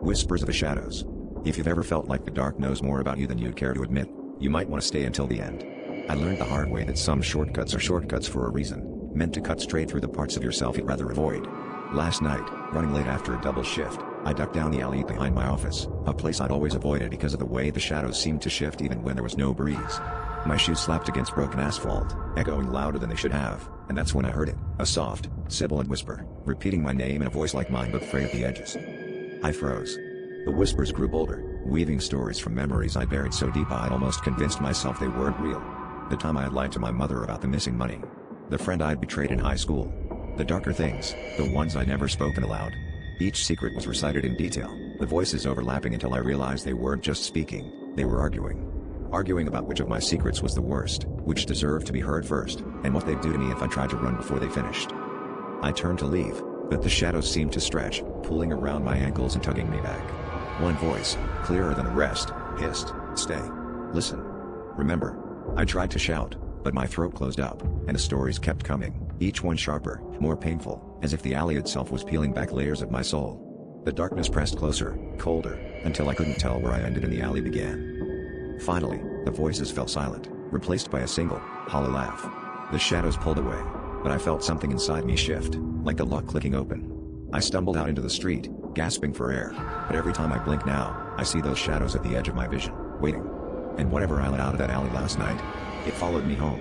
Whispers of the Shadows. If you've ever felt like the dark knows more about you than you'd care to admit, you might want to stay until the end. I learned the hard way that some shortcuts are shortcuts for a reason, meant to cut straight through the parts of yourself you'd rather avoid. Last night, running late after a double shift, I ducked down the alley behind my office, a place I'd always avoided because of the way the shadows seemed to shift even when there was no breeze. My shoes slapped against broken asphalt, echoing louder than they should have, and that's when I heard it, a soft, sibilant whisper, repeating my name in a voice like mine but frayed at the edges. I froze. The whispers grew bolder, weaving stories from memories I buried so deep I'd almost convinced myself they weren't real. The time I had lied to my mother about the missing money. The friend I'd betrayed in high school. The darker things, the ones I'd never spoken aloud. Each secret was recited in detail, the voices overlapping until I realized they weren't just speaking, they were arguing. Arguing about which of my secrets was the worst, which deserved to be heard first, and what they'd do to me if I tried to run before they finished. I turned to leave, but the shadows seemed to stretch, pulling around my ankles and tugging me back. One voice, clearer than the rest, hissed, "Stay. Listen. Remember." I tried to shout, but my throat closed up, and the stories kept coming, each one sharper, more painful, as if the alley itself was peeling back layers of my soul. The darkness pressed closer, colder, until I couldn't tell where I ended and the alley began. Finally, the voices fell silent, replaced by a single, hollow laugh. The shadows pulled away, but I felt something inside me shift, like the lock clicking open. I stumbled out into the street, gasping for air, but every time I blink now, I see those shadows at the edge of my vision, waiting. And whatever I let out of that alley last night, it followed me home.